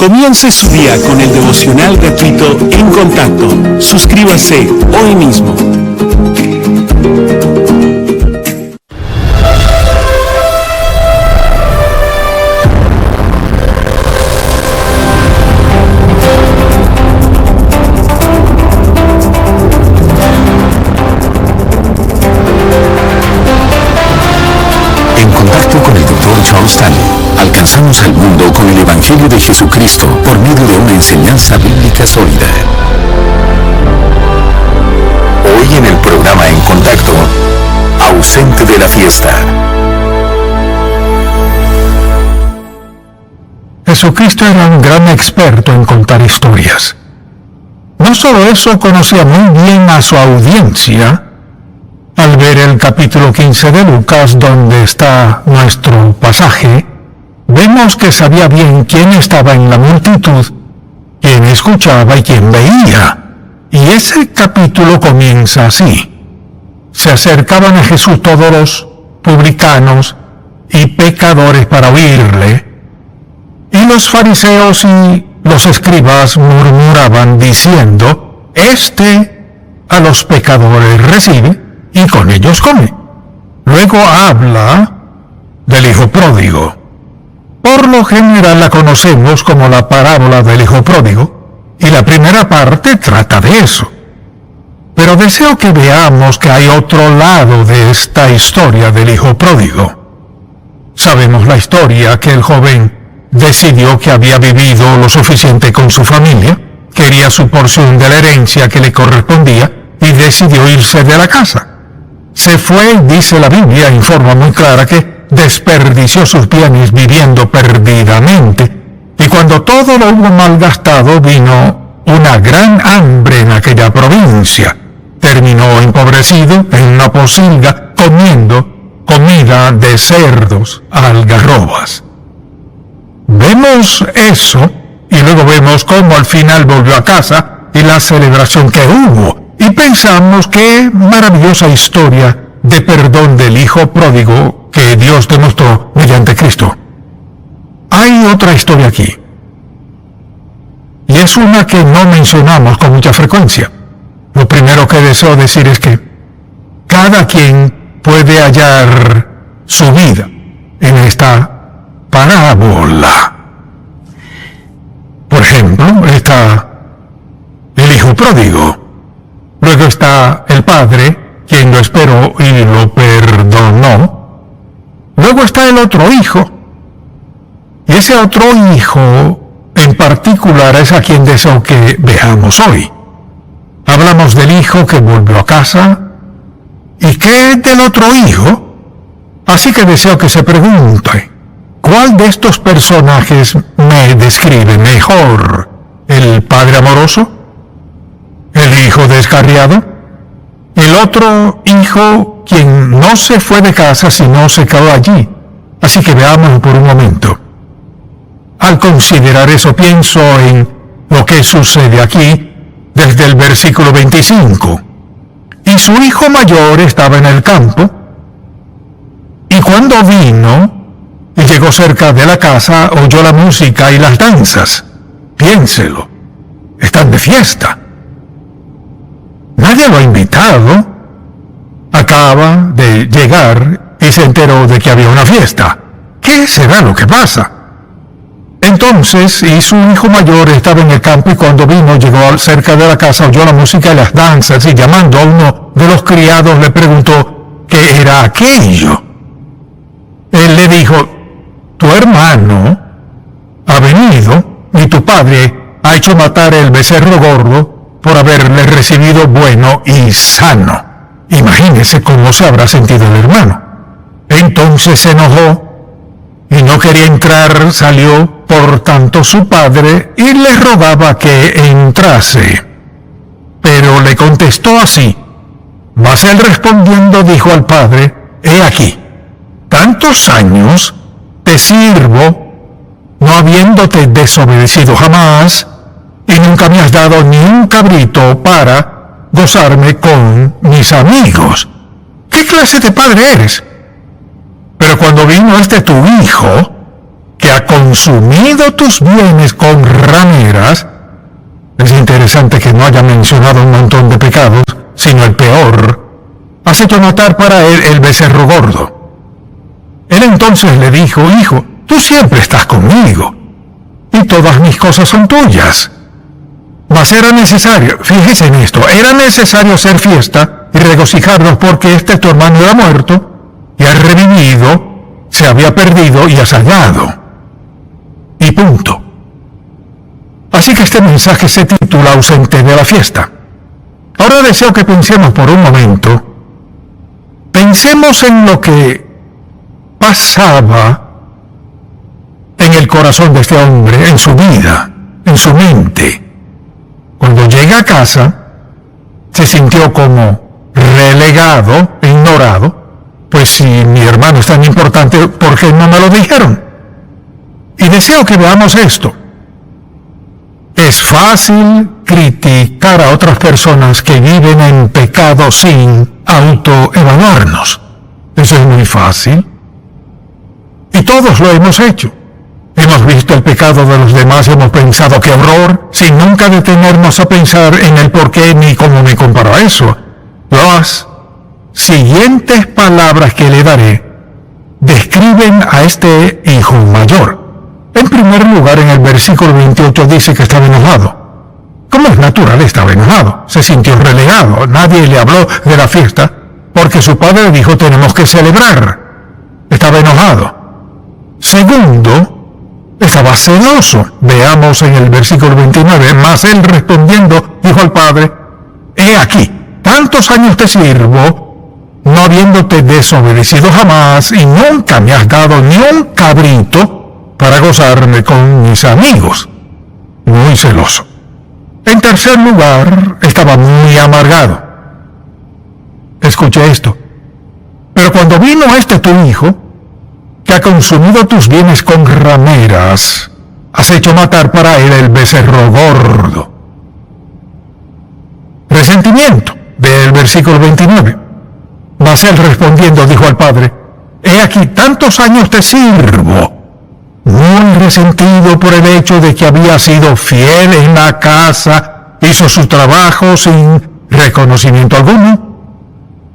Comience su día con el devocional gratuito En Contacto. Suscríbase hoy mismo. En Contacto con el Dr. Charles Stanley, alcanzamos al mundo con el Evangelio de Jesucristo por medio de una enseñanza bíblica sólida. Hoy en el programa En Contacto, ausente de la fiesta. Jesucristo era un gran experto en contar historias. No solo eso, conocía muy bien a su audiencia. Al ver el capítulo 15 de Lucas, donde está nuestro pasaje, vemos que sabía bien quién estaba en la multitud, quién escuchaba y quién veía. Y ese capítulo comienza así. Se acercaban a Jesús todos los publicanos y pecadores para oírle, y los fariseos y los escribas murmuraban diciendo: Este a los pecadores recibe y con ellos come. Luego habla del hijo pródigo. Por lo general la conocemos como la parábola del hijo pródigo, y la primera parte trata de eso. Pero deseo que veamos que hay otro lado de esta historia del hijo pródigo. Sabemos la historia, que el joven decidió que había vivido lo suficiente con su familia, quería su porción de la herencia que le correspondía y decidió irse de la casa. Se fue, dice la Biblia en forma muy clara, que desperdició sus bienes viviendo perdidamente, y cuando todo lo hubo malgastado vino una gran hambre en aquella provincia. Terminó empobrecido en una pocilga comiendo comida de cerdos, algarrobas. Vemos eso y luego vemos cómo al final volvió a casa y la celebración que hubo. Y pensamos qué maravillosa historia de perdón del hijo pródigo que Dios demostró mediante Cristo. Hay otra historia aquí. Y es una que no mencionamos con mucha frecuencia. Lo primero que deseo decir es que cada quien puede hallar su vida en esta parábola. Por ejemplo, está el hijo pródigo. Luego está el padre, quien lo esperó y lo perdonó. Luego está el otro hijo. Y ese otro hijo en particular es a quien deseo que veamos hoy. Hablamos del hijo que volvió a casa. ¿Y qué del otro hijo? Así que deseo que se pregunte: ¿cuál de estos personajes me describe mejor? ¿El padre amoroso? ¿El hijo descarriado? ¿El otro hijo quien no se fue de casa sino se quedó allí? Así que veámoslo por un momento. Al considerar eso, pienso en lo que sucede aquí desde el versículo 25. Y su hijo mayor estaba en el campo, y cuando vino y llegó cerca de la casa, oyó la música y las danzas. Piénselo, están de fiesta. Nadie lo ha invitado. Acaba de llegar y se enteró de que había una fiesta. ¿Qué será lo que pasa? Entonces, y su hijo mayor estaba en el campo, y cuando vino, llegó cerca de la casa, oyó la música y las danzas, y llamando a uno de los criados le preguntó qué era aquello. Él le dijo: tu hermano ha venido y tu padre ha hecho matar el becerro gordo por haberle recibido bueno y sano. Imagínese cómo se habrá sentido el hermano. Entonces se enojó y no quería entrar, salió por tanto su padre y le rogaba que entrase. Pero le contestó así. Mas él respondiendo dijo al padre: he aquí, tantos años te sirvo, no habiéndote desobedecido jamás, y nunca me has dado ni un cabrito para gozarme con mis amigos. ¿Qué clase de padre eres? Pero cuando vino tu hijo, que ha consumido tus bienes con rameras. Es interesante que no haya mencionado un montón de pecados, sino el peor. Has hecho notar para él el becerro gordo. Él entonces le dijo: hijo, tú siempre estás conmigo, y todas mis cosas son tuyas. Mas era necesario, fíjese en esto, era necesario hacer fiesta y regocijarnos porque tu hermano era muerto, y ha revivido, se había perdido y has hallado. Y punto. Así que este mensaje se titula Ausente de la fiesta. Ahora deseo que pensemos por un momento. Pensemos en lo que pasaba en el corazón de este hombre, en su vida, en su mente. Cuando llega a casa, se sintió como relegado, ignorado. Pues si mi hermano es tan importante, ¿por qué no me lo dijeron? Y deseo que veamos esto. Es fácil criticar a otras personas que viven en pecado sin autoevaluarnos. Eso es muy fácil. Y todos lo hemos hecho. Hemos visto el pecado de los demás y hemos pensado qué horror, sin nunca detenernos a pensar en el por qué ni cómo me comparo a eso. Las siguientes palabras que le daré describen a este hijo mayor. En primer lugar, en el versículo 28 dice que estaba enojado. Como es natural, estaba enojado. Se sintió relegado. Nadie le habló de la fiesta porque su padre dijo: tenemos que celebrar. Estaba enojado. Segundo, estaba celoso. Veamos en el versículo 29. Mas él respondiendo dijo al padre: he aquí, tantos años te sirvo, no habiéndote desobedecido jamás, y nunca me has dado ni un cabrito para gozarme con mis amigos. Muy celoso. En tercer lugar, estaba muy amargado. Escuche esto. Pero cuando vino tu hijo, que ha consumido tus bienes con rameras, has hecho matar para él el becerro gordo. Resentimiento, del versículo 29. Mas él respondiendo dijo al padre: he aquí, tantos años te sirvo, muy resentido por el hecho de que había sido fiel en la casa, hizo su trabajo sin reconocimiento alguno.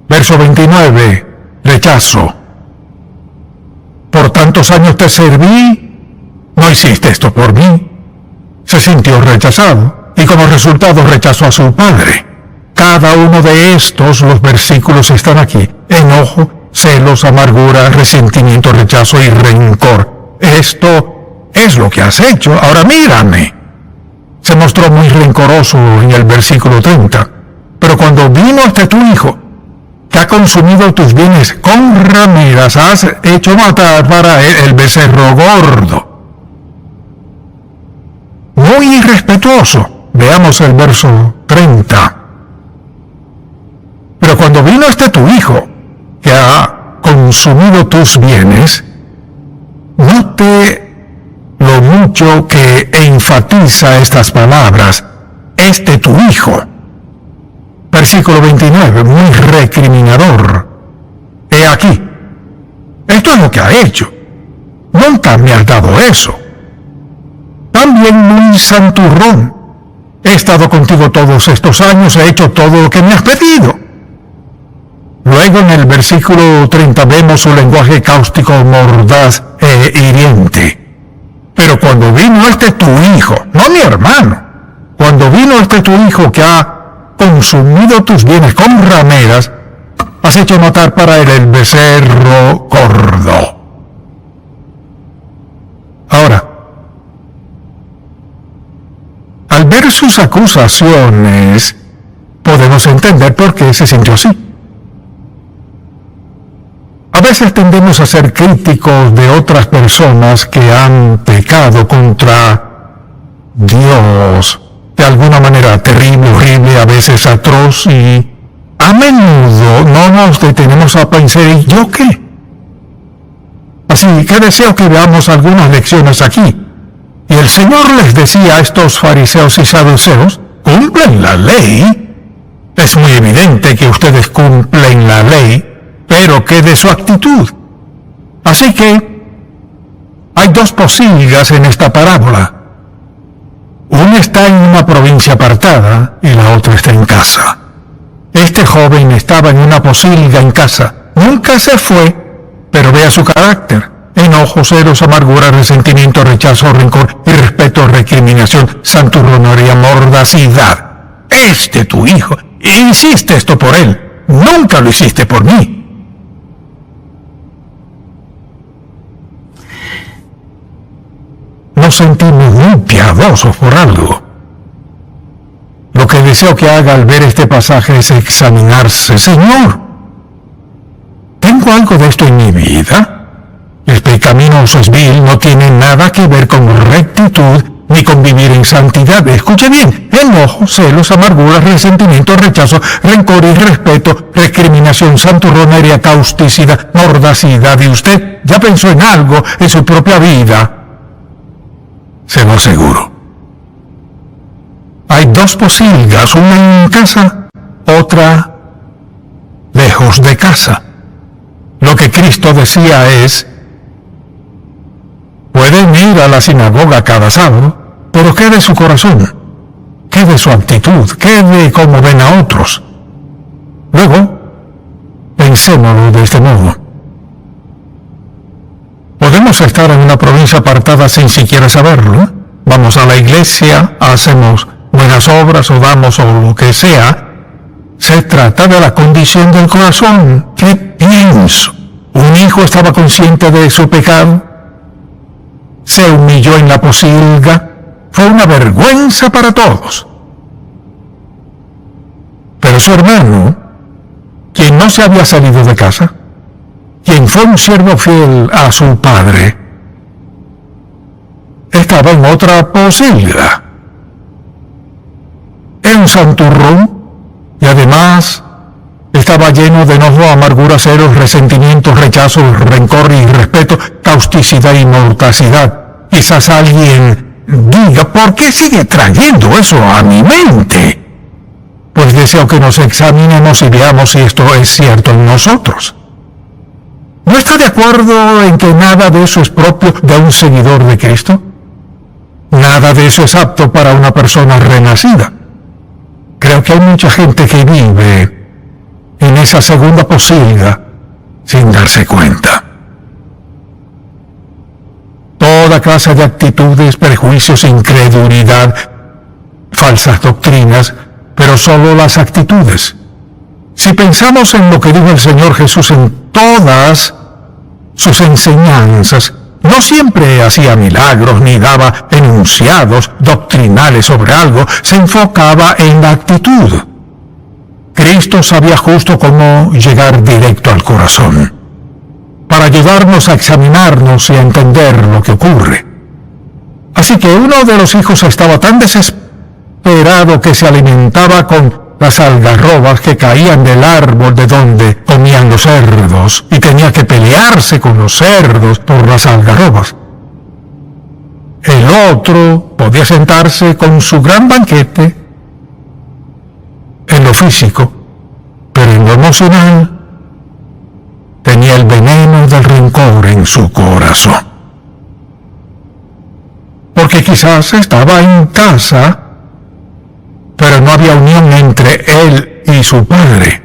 Verso 29, rechazo. Por tantos años te serví, no hiciste esto por mí. Se sintió rechazado y como resultado rechazó a su padre. Cada uno de estos, los versículos están aquí: enojo, celos, amargura, resentimiento, rechazo y rencor. Esto es lo que has hecho. Ahora mírame. Se mostró muy rencoroso en el versículo 30. Pero cuando vino tu hijo, que ha consumido tus bienes con rameras, has hecho matar para él el becerro gordo. Muy irrespetuoso. Veamos el verso 30. Pero cuando vino tu hijo, que ha consumido tus bienes, note lo mucho que enfatiza estas palabras: tu hijo. Versículo 29, muy recriminador. He aquí, esto es lo que ha hecho. Nunca me has dado eso. También muy santurrón. He estado contigo todos estos años, he hecho todo lo que me has pedido. Luego en el versículo 30 vemos su lenguaje cáustico, mordaz e hiriente. Pero cuando vino tu hijo, no mi hermano, cuando vino tu hijo que ha consumido tus bienes con rameras, has hecho matar para él el becerro gordo. Ahora, al ver sus acusaciones, podemos entender por qué se sintió así. A veces tendemos a ser críticos de otras personas que han pecado contra Dios de alguna manera terrible, horrible, a veces atroz, y a menudo no nos detenemos a pensar: ¿y yo qué? Así que deseo que veamos algunas lecciones aquí. Y el Señor les decía a estos fariseos y saduceos: ¿cumplen la ley? Es muy evidente que ustedes cumplen la ley, pero ¿qué de su actitud? Así que Hay dos posilgas en esta parábola. Una está en una provincia apartada y la otra está en casa. Este joven estaba en una posilga en casa. Nunca se fue, pero vea su carácter. Enojo, celos, amargura, resentimiento, rechazo, rencor, irrespeto, recriminación, santurronería, mordacidad. Tu hijo, e hiciste esto por él. Nunca lo hiciste por mí. Nos sentimos muy piadosos por algo. Lo que deseo que haga al ver este pasaje es examinarse. Señor, ¿tengo algo de esto en mi vida? El pecaminoso es vil, no tiene nada que ver con rectitud ni con vivir en santidad. Escuche bien: enojo, celos, amargura, resentimiento, rechazo, rencor, irrespeto, recriminación, santurronería, causticidad, mordacidad. ¿Y usted ya pensó en algo en su propia vida? Se lo aseguro. Hay dos posilgas, una en casa, otra lejos de casa. Lo que Cristo decía es: pueden ir a la sinagoga cada sábado, pero ¿qué de su corazón? ¿Qué de su actitud? ¿Qué de cómo ven a otros? Luego, pensémoslo de este modo. Podemos estar en una provincia apartada sin siquiera saberlo. Vamos a la iglesia, hacemos buenas obras o damos o lo que sea. Se trata de la condición del corazón. ¿Qué pienso? Un hijo estaba consciente de su pecado. Se humilló en la posilga. Fue una vergüenza para todos. Pero su hermano, quien no se había salido de casa, quien fue un siervo fiel a su padre, estaba en otra posilga. Era un santurrón y además estaba lleno de enojo, amargura, celos, resentimiento, rechazo, rencor, irrespeto, causticidad y mordacidad. Quizás alguien diga: ¿por qué sigue trayendo eso a mi mente? Pues deseo que nos examinemos y veamos si esto es cierto en nosotros. ¿No está de acuerdo en que nada de eso es propio de un seguidor de Cristo? Nada de eso es apto para una persona renacida. Creo que hay mucha gente que vive en esa segunda posilga sin darse cuenta. Toda clase de actitudes, prejuicios, incredulidad, falsas doctrinas, pero solo las actitudes. Si pensamos en lo que dijo el Señor Jesús en todas sus enseñanzas, no siempre hacía milagros ni daba enunciados doctrinales sobre algo, se enfocaba en la actitud. Cristo sabía justo cómo llegar directo al corazón, para ayudarnos a examinarnos y a entender lo que ocurre. Así que uno de los hijos estaba tan desesperado que se alimentaba con las algarrobas que caían del árbol de donde comían los cerdos, y tenía que pelearse con los cerdos por las algarrobas. El otro podía sentarse con su gran banquete en lo físico, pero en lo emocional tenía el veneno del rencor en su corazón. Porque quizás estaba en casa, pero no había unión entre él y su padre.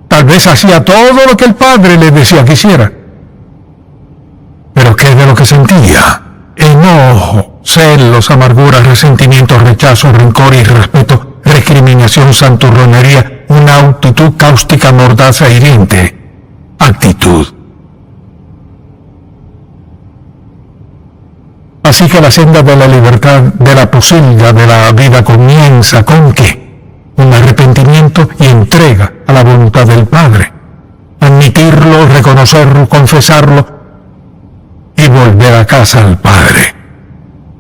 Tal vez hacía todo lo que el padre le decía que hiciera. Pero ¿qué de lo que sentía? Enojo, celos, amargura, resentimiento, rechazo, rencor, irrespeto, recriminación, santurronería, una actitud cáustica, mordaz e hiriente. Actitud. Así que la senda de la libertad, de la posilga de la vida comienza ¿con qué? Un arrepentimiento y entrega a la voluntad del Padre. Admitirlo, reconocerlo, confesarlo y volver a casa al Padre.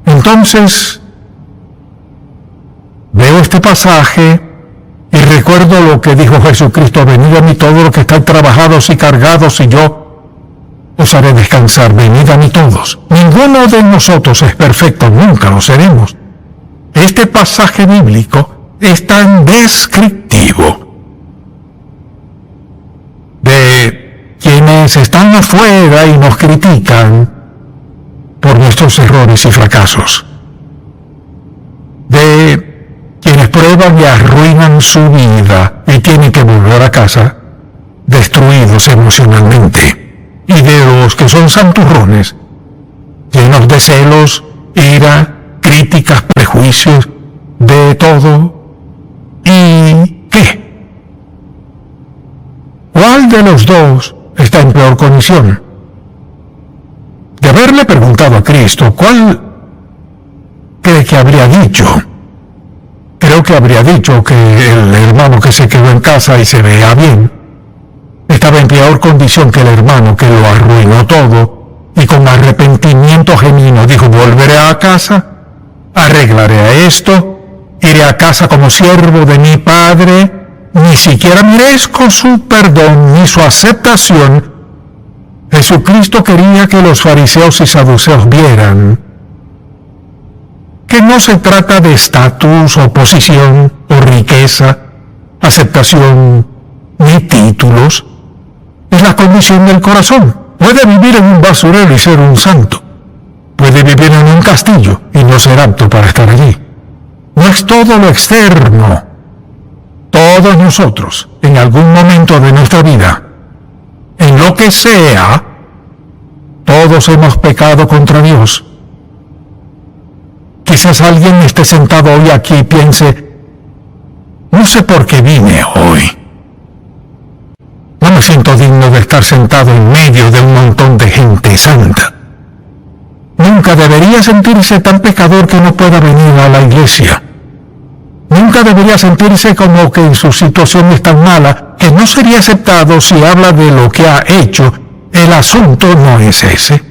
Entonces, veo este pasaje y recuerdo lo que dijo Jesucristo: venid a mí todos los que están trabajados y cargados, y yo os haré descansar. Venid a mí todos. Ninguno de nosotros es perfecto, nunca lo seremos. Este pasaje bíblico es tan descriptivo de quienes están afuera y nos critican, por nuestros errores y fracasos, de quienes prueban y arruinan su vida y tienen que volver a casa destruidos emocionalmente, y de los que son santurrones, llenos de celos, ira, críticas, prejuicios, de todo. ¿Y qué? ¿Cuál de los dos está en peor condición? De haberle preguntado a Cristo, ¿cuál cree que habría dicho? Creo que habría dicho que el hermano que se quedó en casa y se veía bien estaba en peor condición que el hermano que lo arruinó todo y con arrepentimiento genuino dijo: volveré a casa, arreglaré esto, iré a casa como siervo de mi Padre, ni siquiera merezco su perdón ni su aceptación. Jesucristo quería que los fariseos y saduceos vieran que no se trata de estatus o posición o riqueza, aceptación ni títulos. Es la condición del corazón. Puede vivir en un basurero y ser un santo. Puede vivir en un castillo y no ser apto para estar allí. No es todo lo externo. Todos nosotros, en algún momento de nuestra vida, en lo que sea, todos hemos pecado contra Dios. Quizás alguien esté sentado hoy aquí y piense: no sé por qué vine hoy. No me siento digno de estar sentado en medio de un montón de gente santa. Nunca debería sentirse tan pecador que no pueda venir a la iglesia. Nunca debería sentirse como que su situación es tan mala que no sería aceptado si habla de lo que ha hecho. El asunto no es ese.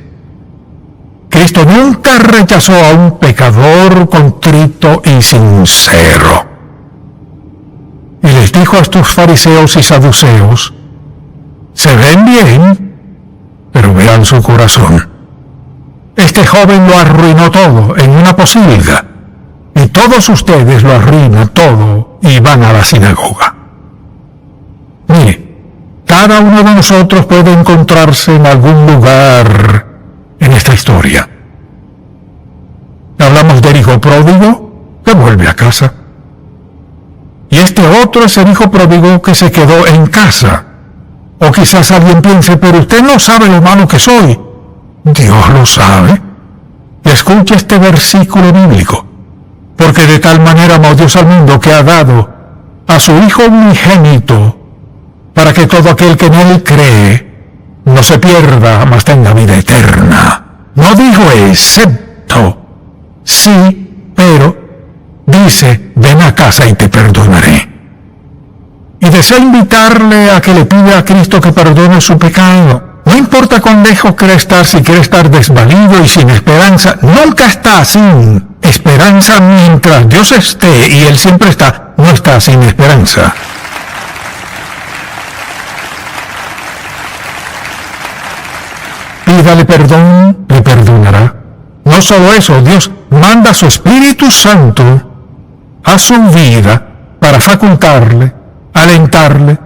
Cristo nunca rechazó a un pecador contrito y sincero. Y les dijo a estos fariseos y saduceos: se ven bien, pero vean su corazón. Este joven lo arruinó todo en una pocilga, y todos ustedes lo arruinan todo y van a la sinagoga. Mire, cada uno de nosotros puede encontrarse en algún lugar en esta historia. Hablamos del hijo pródigo que vuelve a casa. Y este otro es el hijo pródigo que se quedó en casa. O quizás alguien piense: pero usted no sabe lo malo que soy. Dios lo sabe. Y escucha este versículo bíblico. Porque de tal manera amó Dios al mundo que ha dado a su Hijo unigénito, para que todo aquel que en él cree no se pierda, mas tenga vida eterna. No dijo excepto, sí, pero dice: ven a casa y te perdonaré. Y desea invitarle a que le pida a Cristo que perdone su pecado. No importa cuán lejos quiere estar, si quiere estar desvalido y sin esperanza, nunca está sin esperanza mientras Dios esté, y Él siempre está, no está sin esperanza. Pídale perdón, le perdonará. No solo eso, Dios manda a su Espíritu Santo a su vida para facultarle, alentarle,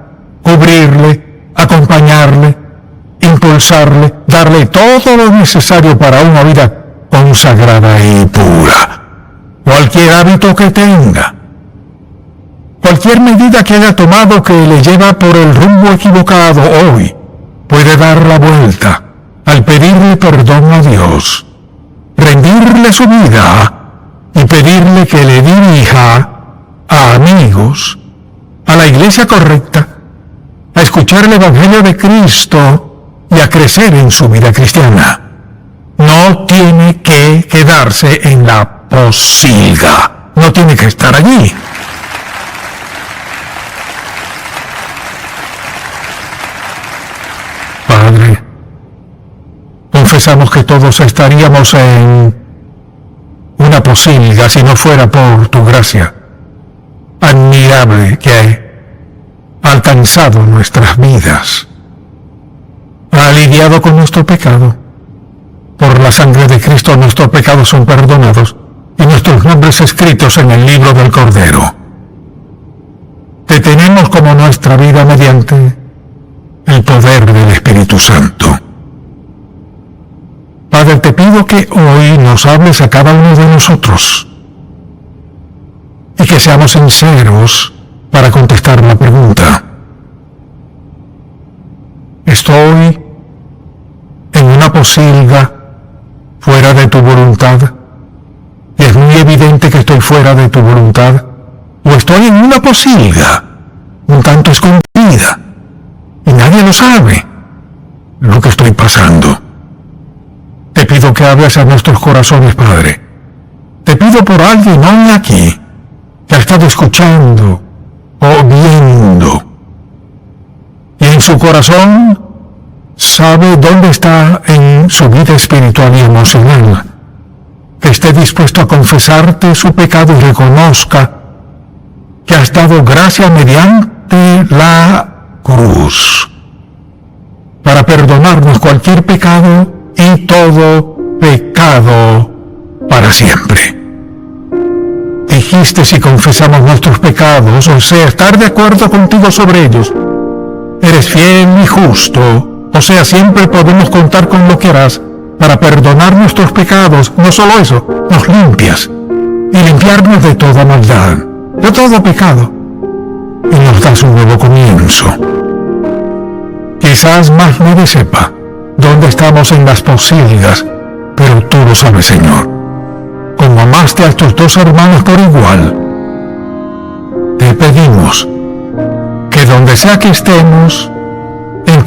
cubrirle, acompañarle, impulsarle, darle todo lo necesario para una vida consagrada y pura. Cualquier hábito que tenga, cualquier medida que haya tomado que le lleva por el rumbo equivocado hoy, puede dar la vuelta al pedirle perdón a Dios, rendirle su vida y pedirle que le dirija a amigos, a la iglesia correcta, a escuchar el Evangelio de Cristo y a crecer en su vida cristiana. No tiene que quedarse en la pocilga, no tiene que estar allí. Padre, confesamos que todos estaríamos en una pocilga si no fuera por tu gracia admirable que ha alcanzado nuestras vidas. Ha lidiado con nuestro pecado. Por la sangre de Cristo nuestros pecados son perdonados y nuestros nombres escritos en el libro del Cordero. Te tenemos como nuestra vida mediante el poder del Espíritu Santo. Padre, te pido que hoy nos hables a cada uno de nosotros y que seamos sinceros para contestar la pregunta. ¿Estoy en una posilga fuera de tu voluntad? Y es muy evidente que estoy fuera de tu voluntad. ¿O estoy en una posilga un tanto escondida y nadie lo sabe lo que estoy pasando? Te pido que hables a nuestros corazones, Padre. Te pido por alguien hoy aquí que ha estado escuchando o viendo y en su corazón sabe dónde está en su vida espiritual y emocional, que esté dispuesto a confesarte su pecado y reconozca que has dado gracia mediante la cruz para perdonarnos cualquier pecado y todo pecado para siempre. Dijiste, si confesamos nuestros pecados, o sea, estar de acuerdo contigo sobre ellos, eres fiel y justo, o sea, siempre podemos contar con lo que harás para perdonar nuestros pecados. No solo eso, nos limpias y limpiarnos de toda maldad, de todo pecado, y nos das un nuevo comienzo. Quizás más nadie sepa dónde estamos en las posilgas, pero tú lo sabes, Señor. Como amaste a estos dos hermanos por igual, te pedimos que donde sea que estemos, en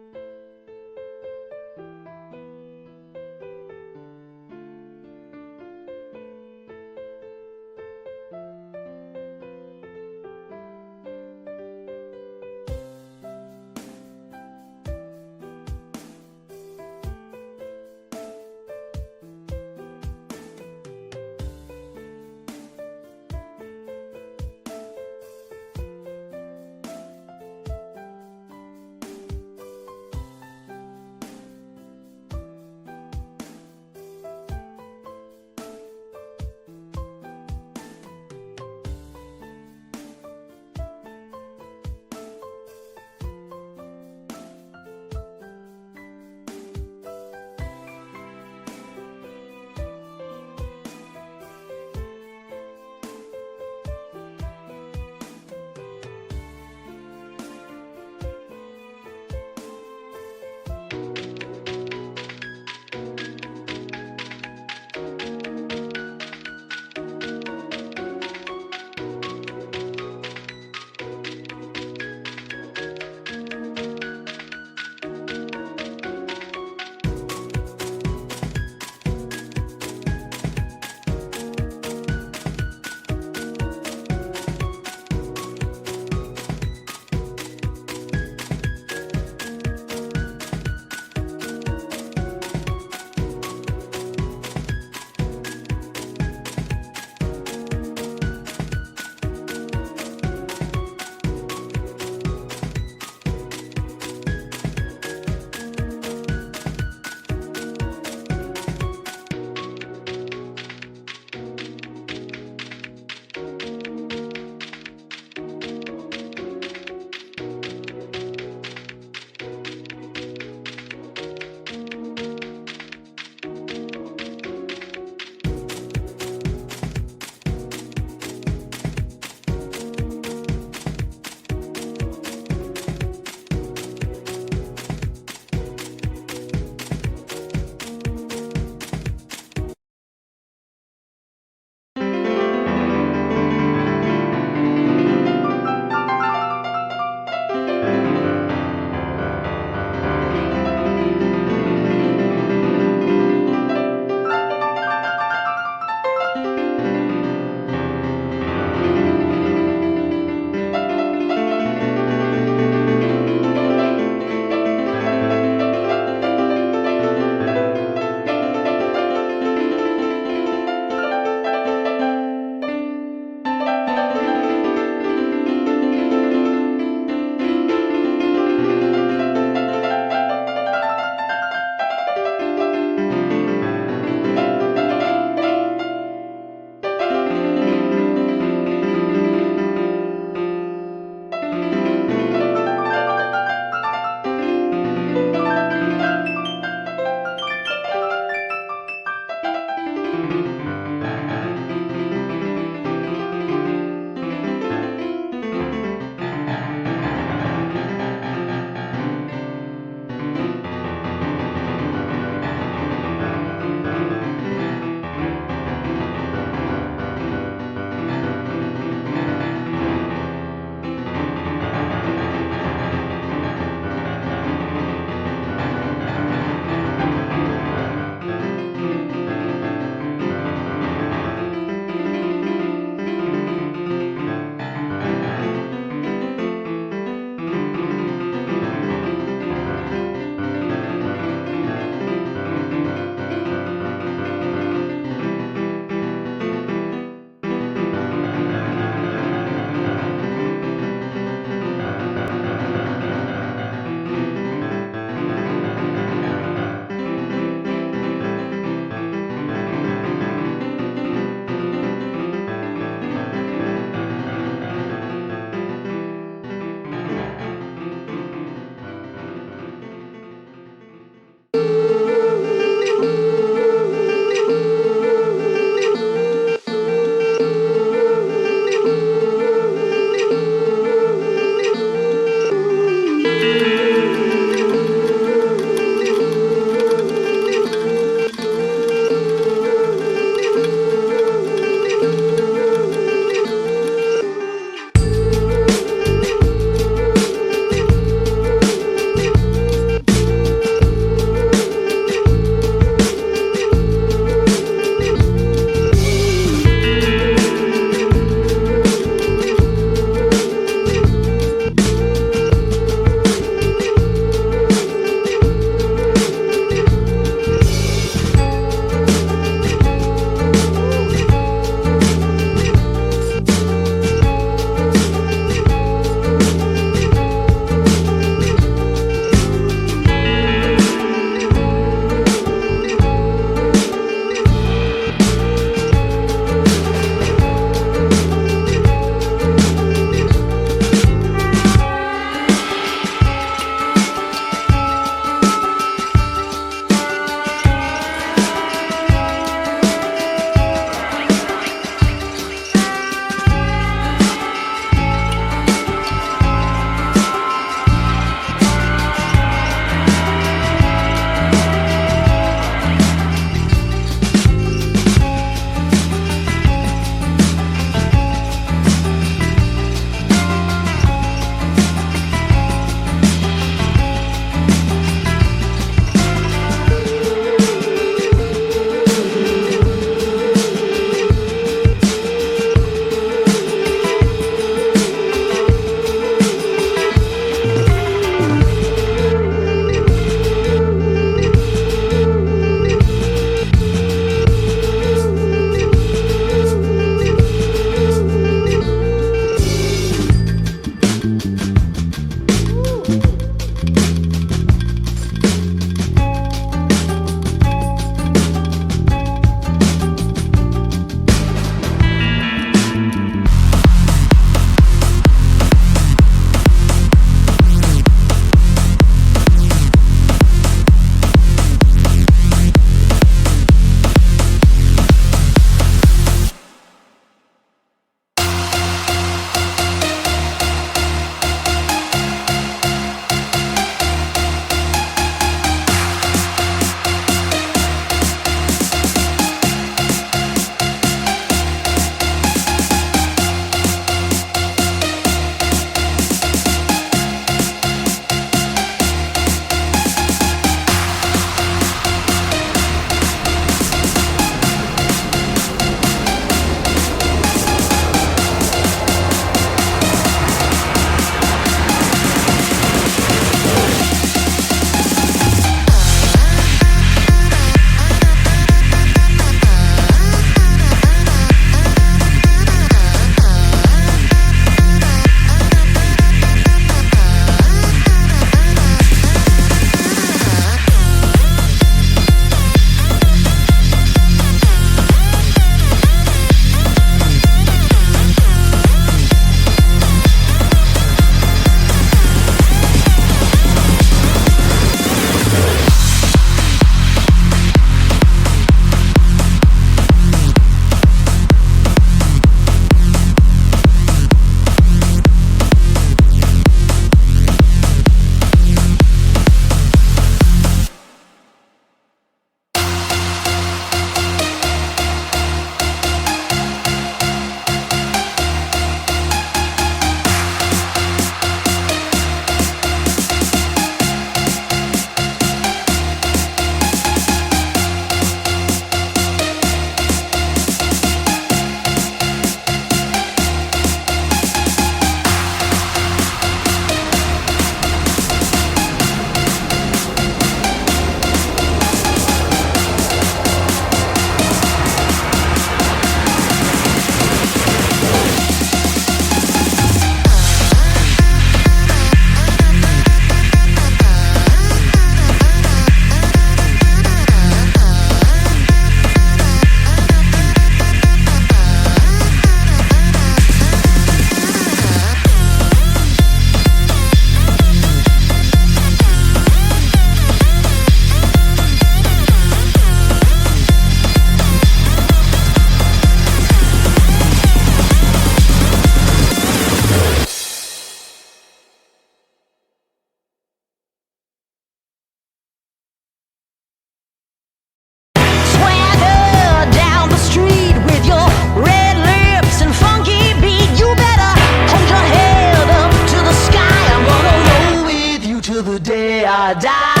till the day I die.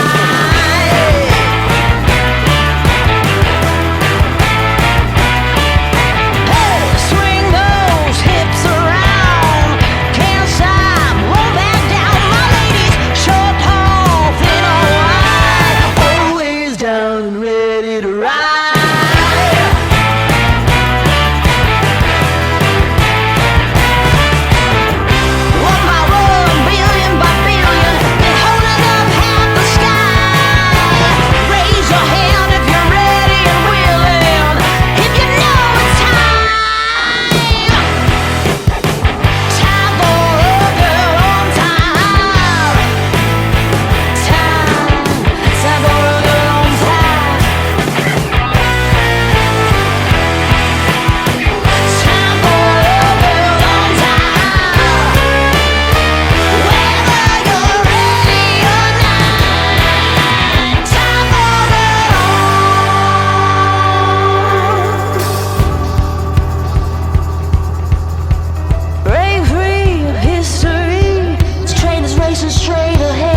Straight ahead.